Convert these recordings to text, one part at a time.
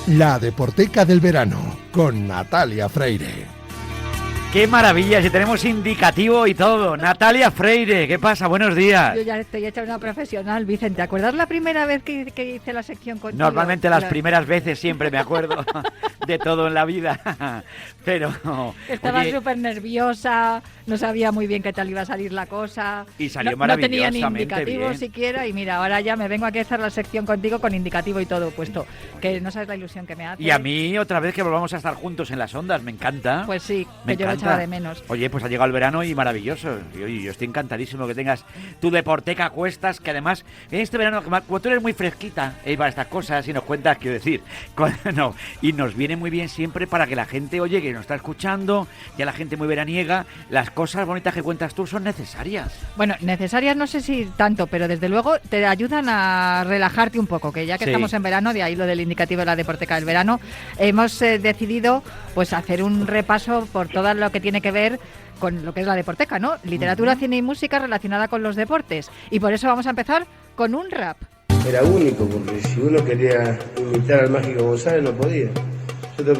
La Deporteca del Verano, con Natalia Freire. ¡Qué maravilla! Si tenemos indicativo y todo. Natalia Freire, ¿qué pasa? Buenos días. Yo ya estoy hecha una profesional, Vicente. ¿Te acuerdas la primera vez que hice la sección contigo? Normalmente las primeras veces siempre me acuerdo de todo en la vida. Pero... Estaba súper nerviosa, no sabía muy bien qué tal iba a salir la cosa. Y salió no tenía maravillosamente ni indicativo bien. siquiera. Y mira, ahora ya me vengo aquí a hacer la sección contigo con indicativo y todo puesto. Que no sabes la ilusión que me hace. Y a mí otra vez que volvamos a estar juntos en las ondas, me encanta. Pues sí, me que yo lo echaba de menos. Oye, pues ha llegado el verano y maravilloso. Yo estoy encantadísimo que tengas tu Deporteca a cuestas, que además en este verano, como tú eres muy fresquita para estas cosas y nos cuentas, quiero decir, no, y nos viene muy bien siempre para que la gente, oye, que nos está escuchando, ya la gente muy veraniega, las cosas bonitas que cuentas tú son necesarias. Bueno, necesarias no sé si tanto, pero desde luego te ayudan a relajarte un poco, que ya que estamos en verano, de ahí lo del indicativo de la Deporteca del Verano, hemos decidido pues hacer un repaso por todo lo que tiene que ver con lo que es la Deporteca, ¿no? Literatura, cine y música relacionada con los deportes. Y por eso vamos a empezar con un rap. Era único, porque si uno quería imitar al Mágico González no podía. Nosotros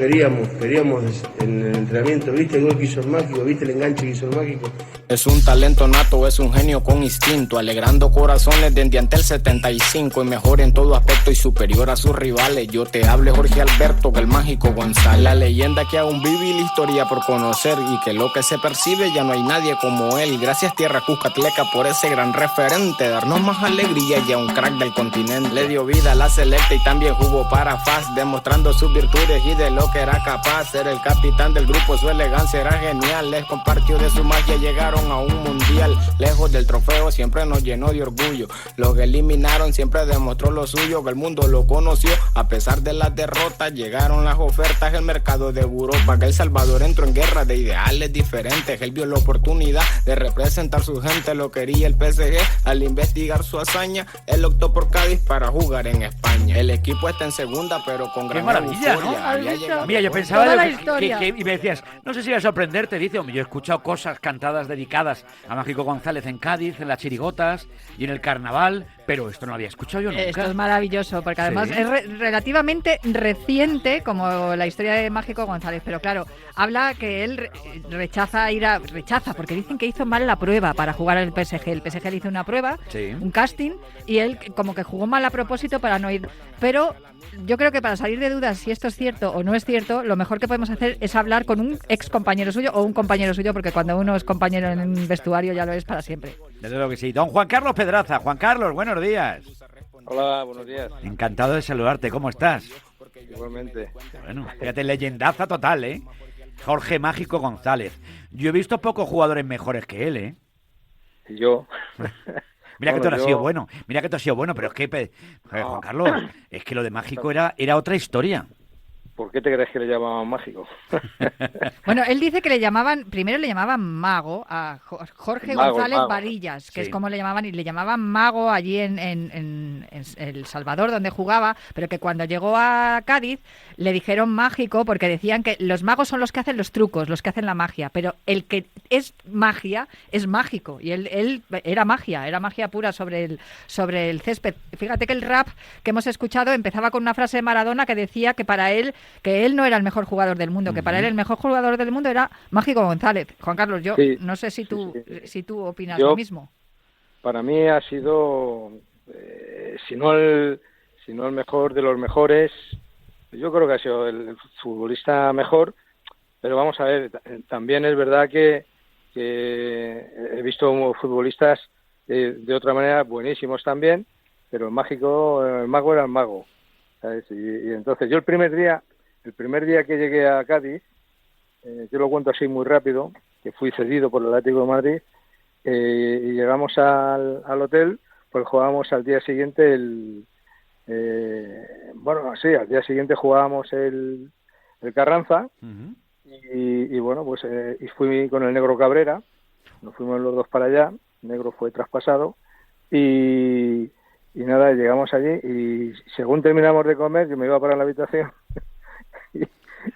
queríamos en el entrenamiento, ¿viste el gol que hizo el Mágico? ¿Viste el enganche que hizo el Mágico? Es un talento nato, es un genio con instinto, alegrando corazones desde ante el 75 y mejor en todo aspecto y superior a sus rivales. Yo te hablo Jorge Alberto, que el Mágico González, la leyenda que aún vive y la historia por conocer y que lo que se percibe ya no hay nadie como él. Gracias Tierra Cuscatleca por ese gran referente, darnos más alegría y a un crack del continente. Le dio vida a la selecta y también jugó para FAS, demostrando sus virtudes y de lo que era capaz. Ser el capitán del grupo, su elegancia era genial, les compartió de su magia, llegaron a un mundial, lejos del trofeo siempre nos llenó de orgullo. Los que eliminaron siempre demostró lo suyo, que el mundo lo conoció a pesar de las derrotas. Llegaron las ofertas, el mercado de Europa, que El Salvador entró en guerra de ideales diferentes. Él vio la oportunidad de representar su gente, lo quería el PSG. Al investigar su hazaña, él optó por Cádiz para jugar en España. El equipo está en segunda, pero con gran maravilla, euforia. ¿no? Mira, yo pensaba que y me decías, no sé si iba a sorprenderte, dice, hombre, yo he escuchado cosas cantadas dedicadas a Mágico González en Cádiz, en las chirigotas y en el carnaval, pero esto no lo había escuchado yo nunca. Esto es maravilloso, porque además es relativamente reciente como la historia de Mágico González, pero claro, habla que él rechaza, porque dicen que hizo mal la prueba para jugar al PSG. El PSG le hizo una prueba, un casting, y él como que jugó mal a propósito para no ir, pero yo creo que para salir de dudas si esto es cierto o no es cierto, lo mejor que podemos hacer es hablar con un ex compañero suyo o un compañero suyo, porque cuando uno es compañero en un vestuario ya lo es para siempre. Desde luego que sí. Don Juan Carlos Pedraza. Juan Carlos, buenos días. Hola, buenos días. Encantado de saludarte. ¿Cómo estás? Igualmente. Bueno, fíjate, leyendaza total, ¿eh? Jorge Mágico González. Yo he visto pocos jugadores mejores que él, ¿eh? Yo... Mira que tú has sido bueno, pero es que, Juan Carlos, es que lo de Mágico era otra historia. ¿Por qué te crees que le llamaban Mágico? Bueno, él dice que primero le llamaban Mago a Jorge González Varillas, que es como le llamaban, y le llamaban Mago allí en El Salvador, donde jugaba, pero que cuando llegó a Cádiz le dijeron Mágico porque decían que los magos son los que hacen los trucos, los que hacen la magia, pero el que es magia es mágico, y él era magia pura sobre el césped. Fíjate que el rap que hemos escuchado empezaba con una frase de Maradona que decía que para él, que él no era el mejor jugador del mundo, que para él el mejor jugador del mundo era Mágico González. Juan Carlos, yo no sé si tú opinas lo mismo. Para mí ha sido, si no el mejor de los mejores, yo creo que ha sido el futbolista mejor, pero vamos a ver, también es verdad que he visto futbolistas de otra manera buenísimos también, pero el mago era el mago, ¿sabes? Y entonces yo el primer día que llegué a Cádiz, yo lo cuento así muy rápido, que fui cedido por el Atlético de Madrid, y llegamos al hotel, pues jugábamos al día siguiente al día siguiente jugábamos el Carranza, y bueno, pues y fui con el Negro Cabrera, nos fuimos los dos para allá, el Negro fue traspasado, y nada, llegamos allí, y según terminamos de comer, yo me iba para la habitación,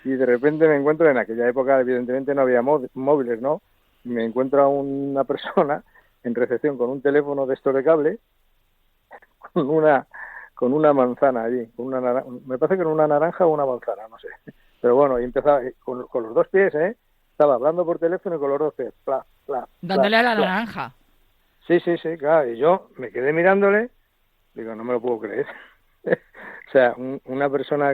y de repente me encuentro, en aquella época evidentemente no había móviles, ¿no? Y me encuentro a una persona en recepción con un teléfono de estos de cable, con con una manzana allí, me parece que era una naranja o una manzana, no sé. Pero bueno, y empezaba con los dos pies, estaba hablando por teléfono y con los dos pies, pla, pla, dándole a la pla. naranja. Sí, claro, y yo me quedé mirándole, digo, no me lo puedo creer. O sea, una persona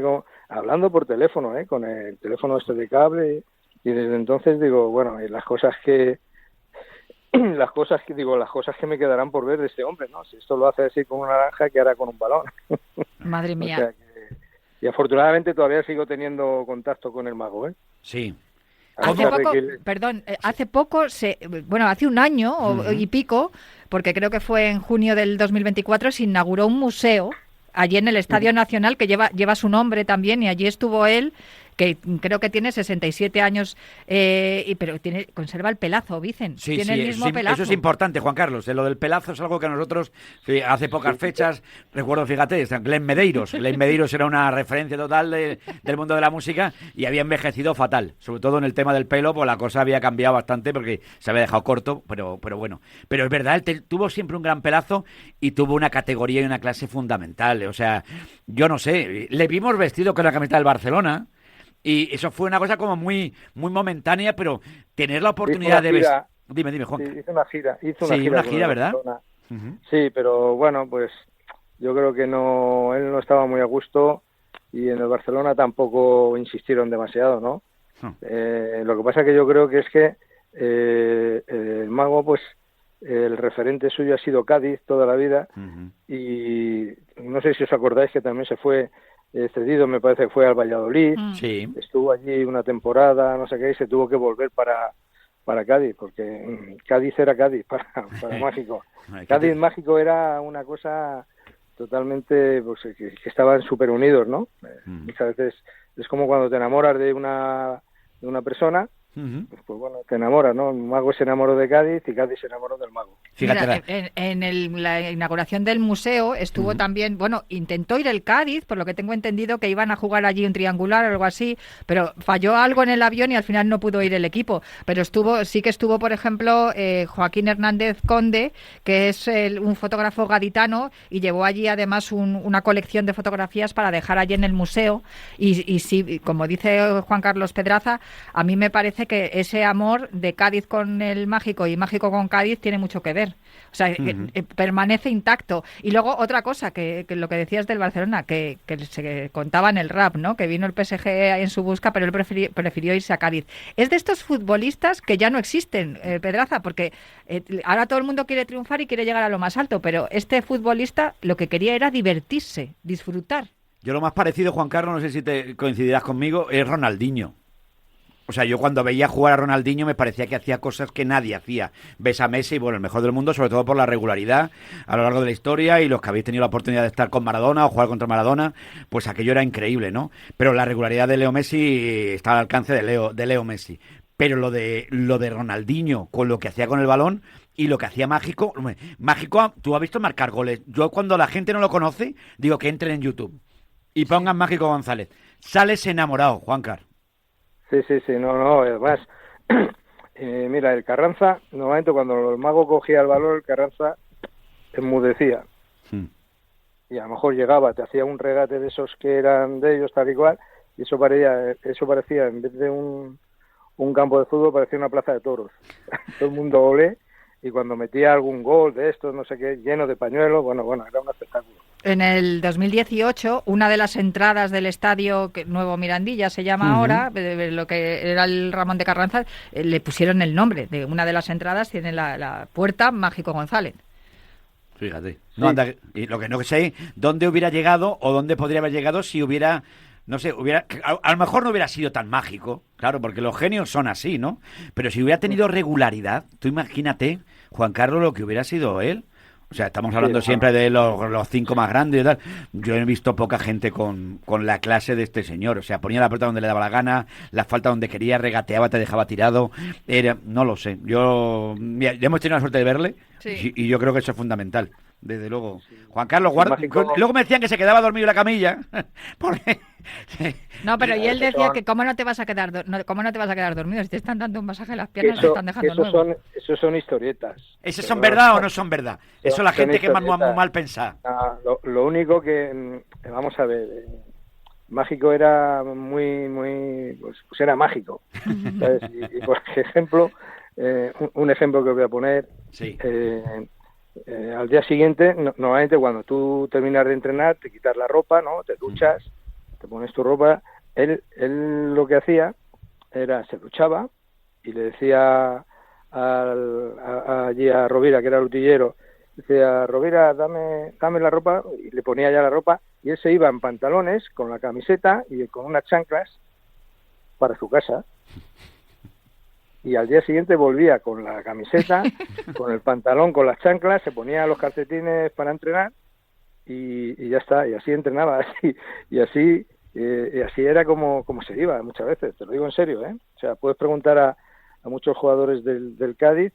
hablando por teléfono, con el teléfono este de cable, y desde entonces digo, bueno, y las cosas que me quedarán por ver de este hombre, ¿no? Si esto lo hace así con una naranja, ¿qué hará con un balón? Madre mía. O sea y afortunadamente todavía sigo teniendo contacto con el mago, Sí. Hace poco, hace un año y pico, porque creo que fue en junio del 2024, se inauguró un museo allí en el Estadio Nacional que lleva su nombre también, y allí estuvo él, que creo que tiene 67 años, pero conserva el pelazo, Vicen. Sí, tiene el mismo pelazo. Eso es importante, Juan Carlos. Lo del pelazo es algo que a nosotros, hace pocas fechas, recuerdo, fíjate, Glenn Medeiros. Glenn Medeiros era una referencia total del mundo de la música y había envejecido fatal. Sobre todo en el tema del pelo, pues la cosa había cambiado bastante porque se había dejado corto, pero bueno. Pero es verdad, él tuvo siempre un gran pelazo y tuvo una categoría y una clase fundamental. O sea, yo no sé, le vimos vestido con la camiseta del Barcelona. Y eso fue una cosa como muy muy momentánea, pero tener la oportunidad de ver... Dime, Juan. Sí, hizo una gira, una gira, ¿verdad? Uh-huh. Sí, pero bueno, pues yo creo que él no estaba muy a gusto, y en el Barcelona tampoco insistieron demasiado, ¿no? Lo que pasa que yo creo que es que el mago, pues el referente suyo ha sido Cádiz toda la vida, y no sé si os acordáis que también se fue cedido, me parece que fue al Valladolid, estuvo allí una temporada, no sé qué, y se tuvo que volver para Cádiz, porque Cádiz era Cádiz para Mágico. Cádiz Mágico era una cosa totalmente, pues que estaban súper unidos, ¿no? Muchas veces es como cuando te enamoras de una persona, pues bueno, te enamoras, ¿no? El mago se enamoró de Cádiz y Cádiz se enamoró del mago. Mira, en la inauguración del museo estuvo también, intentó ir el Cádiz, por lo que tengo entendido que iban a jugar allí un triangular o algo así, pero falló algo en el avión y al final no pudo ir el equipo. Pero sí que estuvo, por ejemplo, Joaquín Hernández Conde, que es un fotógrafo gaditano, y llevó allí además una colección de fotografías para dejar allí en el museo. Y sí, como dice Juan Carlos Pedraza, a mí me parece que ese amor de Cádiz con el Mágico y Mágico con Cádiz tiene mucho que ver. O sea, que permanece intacto. Y luego otra cosa, que lo que decías del Barcelona, que se contaba en el rap, ¿no? Que vino el PSG en su busca, pero él prefirió irse a Cádiz. Es de estos futbolistas que ya no existen, Pedraza, porque ahora todo el mundo quiere triunfar y quiere llegar a lo más alto, pero este futbolista lo que quería era divertirse, disfrutar. Yo lo más parecido, Juan Carlos, no sé si te coincidirás conmigo, es Ronaldinho. O sea, yo cuando veía jugar a Ronaldinho me parecía que hacía cosas que nadie hacía. Ves a Messi, bueno, el mejor del mundo, sobre todo por la regularidad a lo largo de la historia, y los que habéis tenido la oportunidad de estar con Maradona o jugar contra Maradona, pues aquello era increíble, ¿no? Pero la regularidad de Leo Messi está al alcance de Leo Messi. Pero lo de Ronaldinho, con lo que hacía con el balón y lo que hacía Mágico, tú has visto marcar goles. Yo cuando la gente no lo conoce, digo que entren en YouTube y pongan Mágico González. Sales enamorado, Juancar. Sí, no, además, mira, el Carranza, normalmente cuando el mago cogía el balón, el Carranza enmudecía. Y a lo mejor llegaba, te hacía un regate de esos que eran de ellos, tal y cual, y eso parecía, en vez de un campo de fútbol, parecía una plaza de toros. Todo el mundo olé, y cuando metía algún gol de estos, no sé qué, lleno de pañuelos, bueno, era un espectáculo. En el 2018, una de las entradas del estadio, que Nuevo Mirandilla se llama ahora, lo que era el Ramón de Carranza, le pusieron el nombre de una de las entradas, tiene la puerta Mágico González. Fíjate. No, anda, y lo que no sé, ¿dónde hubiera llegado o dónde podría haber llegado si hubiera... No sé, a lo mejor no hubiera sido tan mágico, claro, porque los genios son así, ¿no? Pero si hubiera tenido regularidad, tú imagínate, Juan Carlos, lo que hubiera sido él. O sea, estamos hablando siempre de los 5 más grandes y tal. Yo he visto poca gente con la clase de este señor. O sea, ponía la pelota donde le daba la gana, la falta donde quería, regateaba, te dejaba tirado. No lo sé. Ya hemos tenido la suerte de verle, y yo creo que eso es fundamental. Desde luego. Juan Carlos, Mágico. luego me decían que se quedaba dormido en la camilla. Porque... No, pero y él decía que cómo no te vas a quedar dormido si te están dando un masaje en las piernas, te están dejando nuevo. Esos son historietas. ¿Esos son verdad o no son verdad? Eso la gente que es muy mal pensada. Lo único que, vamos a ver, Mágico era muy, pues era mágico, ¿sabes? Y por ejemplo, un ejemplo que os voy a poner, sí. Al día siguiente, normalmente cuando tú terminas de entrenar, te quitas la ropa, ¿no? Te duchas, te pones tu ropa. Él lo que hacía era, se duchaba y le decía allí a Rovira, que era el utillero, decía, Rovira, dame la ropa, y le ponía ya la ropa, y él se iba en pantalones, con la camiseta y con unas chanclas para su casa. Y al día siguiente volvía con la camiseta, con el pantalón, con las chanclas, se ponía los calcetines para entrenar y ya está, y así entrenaba, y así era como se iba muchas veces, te lo digo en serio, ¿eh? O sea, puedes preguntar a muchos jugadores del Cádiz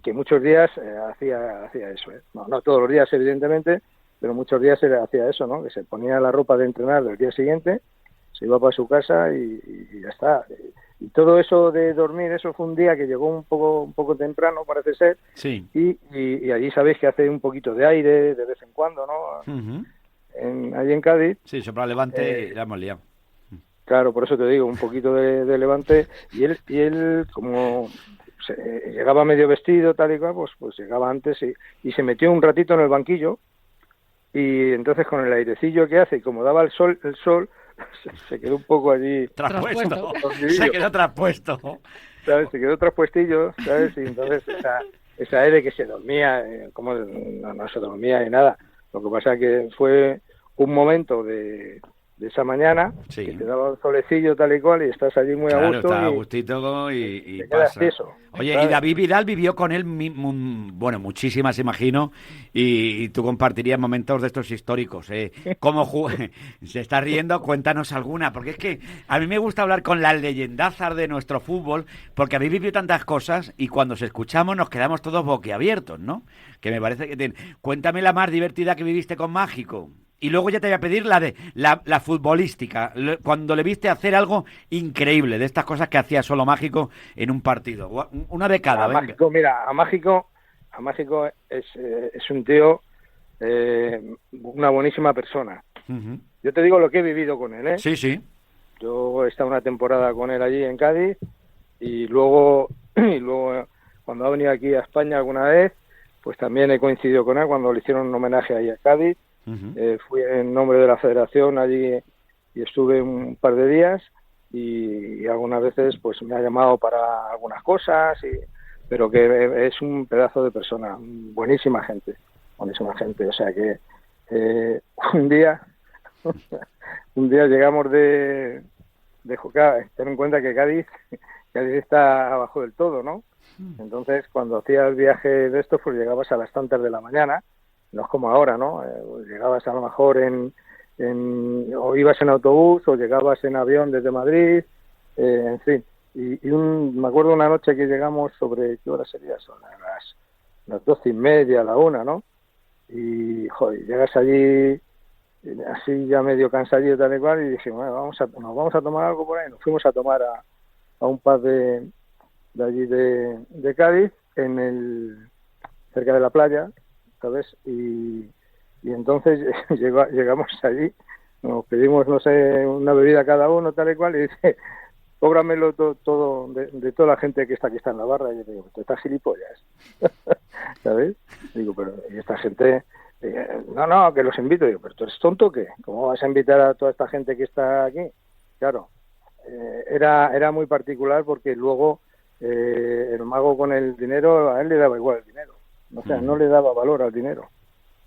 que muchos días hacía eso, ¿eh? No todos los días, evidentemente, pero muchos días hacía eso, ¿no? Que se ponía la ropa de entrenar del día siguiente, se iba para su casa y ya está. Y todo eso de dormir, eso fue un día que llegó un poco temprano, parece ser, sí. y allí sabéis que hace un poquito de aire de vez en cuando, ¿no? Uh-huh. Allí en Cádiz. Sí, sopla levante, la hemos liado. Claro, por eso te digo, un poquito de levante, y él como llegaba medio vestido, tal y cual, pues llegaba antes y se metió un ratito en el banquillo, y entonces con el airecillo que hace, y como daba el sol se quedó un poco allí... Traspuesto. Se quedó traspuesto. ¿Sabes? Se quedó traspuestillo, ¿sabes? Y entonces esa aire que se dormía, como no se dormía ni nada. Lo que pasa es que fue un momento de esa mañana, sí, que te daba un solecillo tal y cual, y estás allí muy a gusto. Está a gustito y te quedas pasa. tieso, Oye, ¿sabes? Y David Vidal vivió con él, muchísimas, imagino, y tú compartirías momentos de estos históricos. ¿Cómo se está riendo? Cuéntanos alguna, porque es que a mí me gusta hablar con las leyendazas de nuestro fútbol, porque habéis vivido tantas cosas y cuando se escuchamos nos quedamos todos boquiabiertos, ¿no? Que me parece que... Cuéntame la más divertida que viviste con Mágico. Y luego ya te voy a pedir la futbolística, cuando le viste hacer algo increíble, de estas cosas que hacía solo Mágico en un partido. Una de cada, venga. Mágico, mira, a Mágico es un tío, una buenísima persona. Uh-huh. Yo te digo lo que he vivido con él, ¿eh? Sí, sí. Yo he estado una temporada con él allí en Cádiz, y luego cuando ha venido aquí a España alguna vez, pues también he coincidido con él cuando le hicieron un homenaje ahí a Cádiz. Uh-huh. Fui en nombre de la federación allí y estuve un par de días, y algunas veces pues me ha llamado para algunas cosas, pero que es un pedazo de persona, buenísima gente, o sea que un día llegamos de jugar. Ten en cuenta que Cádiz está abajo del todo, ¿no? Entonces cuando hacía el viaje de esto, pues llegabas a las tantas de la mañana. No es como ahora, ¿no? Llegabas a lo mejor o ibas en autobús o llegabas en avión desde Madrid, en fin. Me acuerdo una noche que llegamos sobre, ¿qué hora sería? Son las 12:30, la 1, ¿no? Y, joder, llegas allí así ya medio cansadillo tal y cual, y dije, bueno, nos vamos a tomar algo por ahí. Nos fuimos a tomar a un pub de allí de Cádiz, cerca de la playa, ¿sabes? Y entonces llegamos allí, nos pedimos, no sé, una bebida cada uno, tal y cual, y dice, cóbramelo todo de toda la gente que está aquí en la barra. Y yo digo, ¿tú estás gilipollas? ¿Sabes? Digo, pero ¿y esta gente? No, que los invito. Digo, ¿pero tú eres tonto o qué? ¿Cómo vas a invitar a toda esta gente que está aquí? Claro, era muy particular, porque luego el mago con el dinero, a él le daba igual el dinero. O sea, no le daba valor al dinero.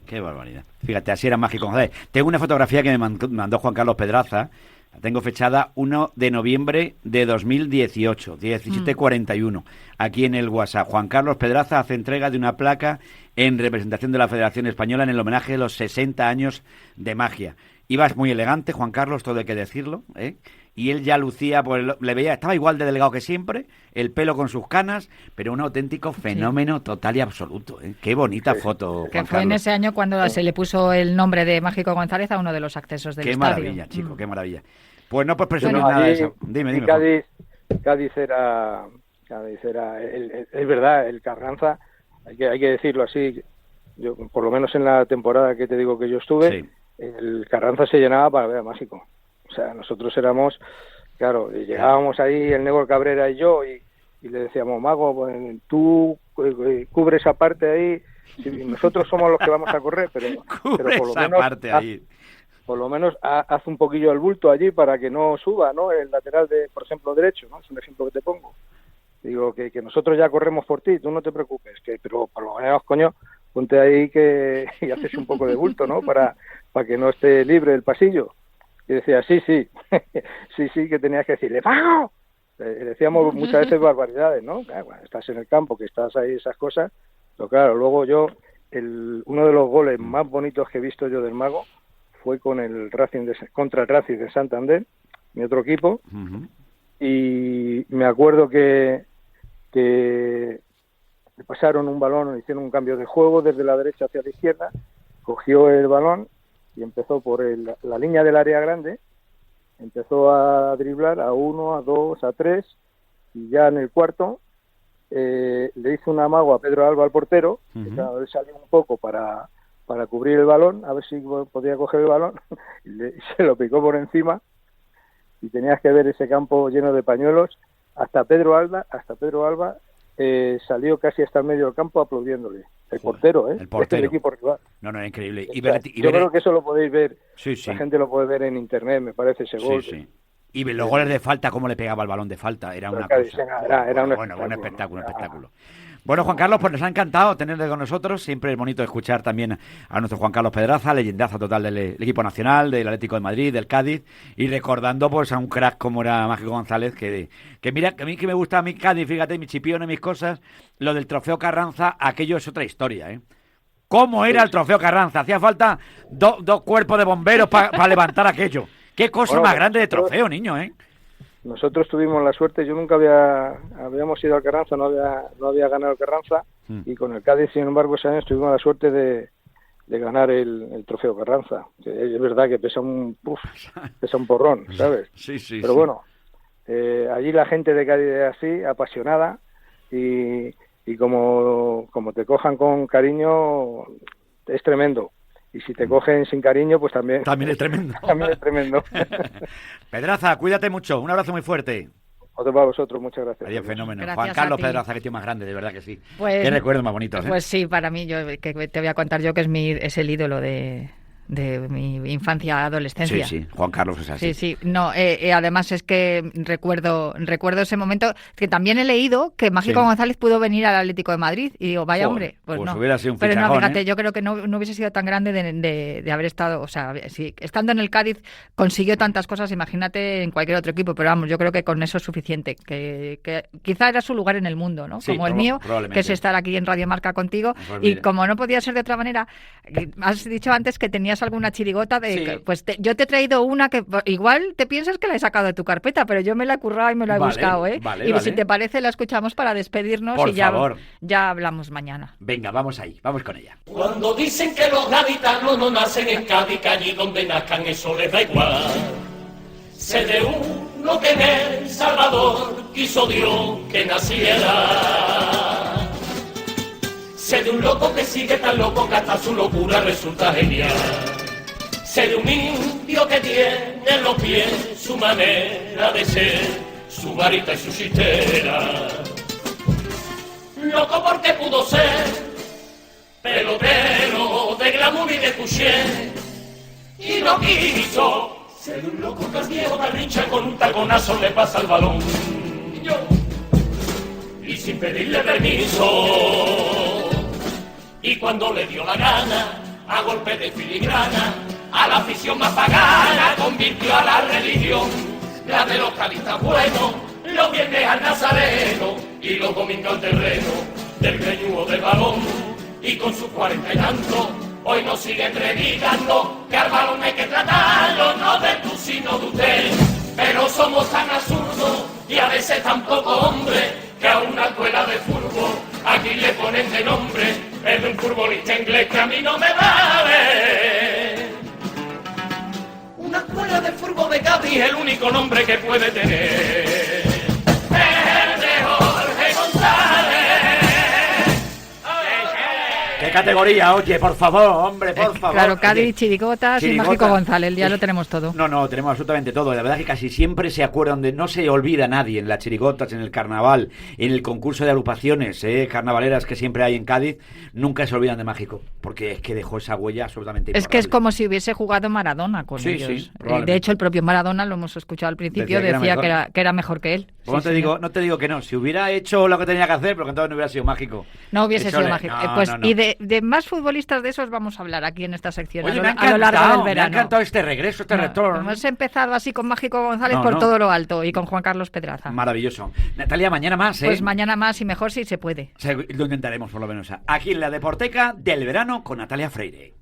Qué barbaridad. Fíjate, así era Mágico. Joder, tengo una fotografía que me mandó Juan Carlos Pedraza. La tengo fechada 1 de noviembre de 2018, 17:41. Aquí en el WhatsApp. Juan Carlos Pedraza hace entrega de una placa en representación de la Federación Española en el homenaje de los 60 años de magia. ibas muy elegante, Juan Carlos, todo hay que decirlo, ¿eh? Y él ya lucía, pues le veía, estaba igual de delgado que siempre, el pelo con sus canas, pero un auténtico fenómeno total y absoluto, ¿eh? Qué bonita foto, Juan Que fue Carlos. en ese año cuando se le puso el nombre de Mágico González a uno de los accesos del qué estadio. Maravilla, chico, qué maravilla. Pues no pues presumir Bueno, nada de allí, eso. Dime, y Juan. Cádiz era es verdad, el Carranza, hay que decirlo así, yo por lo menos en la temporada que te digo que yo estuve, Sí. el Carranza se llenaba para ver a Mágico. O sea, nosotros éramos, claro, y llegábamos ahí el Negro Cabrera y yo y le decíamos, Mago, pues, tú cubre esa parte ahí, sí, nosotros somos los que vamos a correr, pero Cubre por lo esa menos parte ahí. por lo menos haz un poquillo el bulto allí para que no suba, ¿no? El lateral de, por ejemplo, derecho, ¿no? Es un ejemplo que te pongo. Digo, que nosotros ya corremos por ti, tú no te preocupes, pero por lo menos, coño, ponte ahí y haces un poco de bulto, ¿no? Para que no esté libre el pasillo. Y decía, sí, que tenías que decirle, ¡Mago! Decíamos muchas veces barbaridades, ¿no? Claro, cuando estás en el campo, que estás ahí, esas cosas, pero claro, luego yo, uno de los goles más bonitos que he visto yo del Mago fue con contra el Racing de Santander, mi otro equipo, y me acuerdo que le pasaron un balón, hicieron un cambio de juego desde la derecha hacia la izquierda, cogió el balón y empezó por la línea del área grande, empezó a driblar a 1, a 2, a 3, y ya en el cuarto le hizo un amago a Pedro Alba, al portero, que claro, él salió un poco para cubrir el balón, a ver si podía coger el balón, y se lo picó por encima, y tenías que ver ese campo lleno de pañuelos. Hasta Pedro Alba salió casi hasta el medio del campo aplaudiéndole. El portero, El portero. del equipo rival. No, es increíble. Yo creo que eso lo podéis ver. Sí. La gente lo puede ver en internet, me parece, ese gol. Sí. Y los goles de falta, cómo le pegaba el balón de falta, era una Cádiz, cosa. era un Buen espectáculo, ¿no? un espectáculo. Bueno, Juan Carlos, pues nos ha encantado tenerle con nosotros. Siempre es bonito escuchar también a nuestro Juan Carlos Pedraza, leyendazo total del equipo nacional, del Atlético de Madrid, del Cádiz, y recordando pues a un crack como era Mágico González, que mira, que a mí que me gusta a mi Cádiz, fíjate, mi chipión y mis cosas, lo del trofeo Carranza, aquello es otra historia, ¿eh? ¿Cómo era el trofeo Carranza? Hacía falta dos cuerpos de bomberos para levantar aquello. Qué cosa más grande de trofeo, niño, ¿eh? Nosotros tuvimos la suerte, yo nunca habíamos ido al Carranza, no había ganado el Carranza, y con el Cádiz, sin embargo, ese año tuvimos la suerte de ganar el trofeo Carranza. Que es verdad que pesa un porrón, ¿sabes? Sí. Pero bueno, allí la gente de Cádiz es así, apasionada, y como te cojan con cariño, es tremendo. Y si te cogen sin cariño, pues también es tremendo. También es tremendo. Pedraza, cuídate mucho. Un abrazo muy fuerte. Otro para vosotros, muchas gracias. Adiós, fenómeno. Gracias Juan Carlos a ti. Pedraza, qué tío más grande, de verdad que sí. Pues, qué recuerdos más bonitos, ¿eh? Pues sí, para mí, que te voy a contar yo que es el ídolo de mi infancia, adolescencia. Sí, Juan Carlos es así. Sí. No, además es que recuerdo ese momento, que también he leído que Mágico González pudo venir al Atlético de Madrid, y digo, vaya hombre, pues no. Hubiera sido un pero fichajón, no, fíjate, ¿eh? yo creo que no hubiese sido tan grande de haber estado, o sea, si estando en el Cádiz consiguió tantas cosas, imagínate en cualquier otro equipo, pero vamos, yo creo que con eso es suficiente, que quizá era su lugar en el mundo, ¿no? Sí, como el mío, probablemente. que es estar aquí en Radio Marca contigo, Pues y mira. como no podía ser de otra manera, has dicho antes que tenías alguna chirigota Sí. pues yo te he traído una que igual te piensas que la he sacado de tu carpeta, pero yo me la he currado y me la he buscado, ¿eh? Vale, y vale. si te parece la escuchamos para despedirnos Por y favor. ya hablamos mañana. Venga, vamos ahí, vamos con ella. Cuando dicen que los gaditanos no nacen en Cádiz, que allí donde nazcan eso les da igual. Sé de uno que en El Salvador quiso Dios que naciera. Sé de un loco que sigue tan loco que hasta su locura resulta genial. Sé de un indio que tiene en los pies su manera de ser, su varita y su chistera. Loco porque pudo ser pelotero de glamour y de couché, y no quiso ser un loco que al viejo Garrincha con un taconazo le pasa el balón. Y sin pedirle permiso, y cuando le dio la gana, a golpe de filigrana, a la afición más pagana convirtió a la religión, la de los cadistas buenos, los viernes al nazareno y los domingos al terreno del greñudo del balón, y con sus 40 y tantos hoy nos siguen predicando que al balón hay que tratarlo, no de tú sino de usted. Pero somos tan absurdos y a veces tan poco hombre que a una escuela de fútbol aquí le ponen de nombre el de un futbolista inglés que a mí no me vale. Una escuela de fútbol de Cádiz es el único nombre que puede tener. El de Jorge González. ¿Qué categoría? Oye, por favor, hombre, por favor. Claro, Cádiz, Oye, chirigotas y Mágico González, ya lo tenemos todo. No, tenemos absolutamente todo. La verdad es que casi siempre se acuerdan de... No se olvida nadie en las chirigotas, en el carnaval, en el concurso de agrupaciones carnavaleras que siempre hay en Cádiz. Nunca se olvidan de Mágico, porque es que dejó esa huella absolutamente imborrable. Es que es como si hubiese jugado Maradona con ellos. Sí, de hecho, el propio Maradona, lo hemos escuchado al principio, decía que era mejor que él. Pues no te digo que no. Si hubiera hecho lo que tenía que hacer, pero que entonces no hubiera sido Mágico. No hubiese sido Mágico. No. Y de más futbolistas de esos vamos a hablar aquí en esta sección. Oye, a lo largo del verano. Me ha encantado este regreso, retorno. Hemos empezado así con Mágico González por todo lo alto y con Juan Carlos Pedraza. Maravilloso. Natalia, mañana más, Pues mañana más y mejor si se puede. Lo intentaremos por lo menos. Aquí en la Deporteca del verano con Natalia Freire.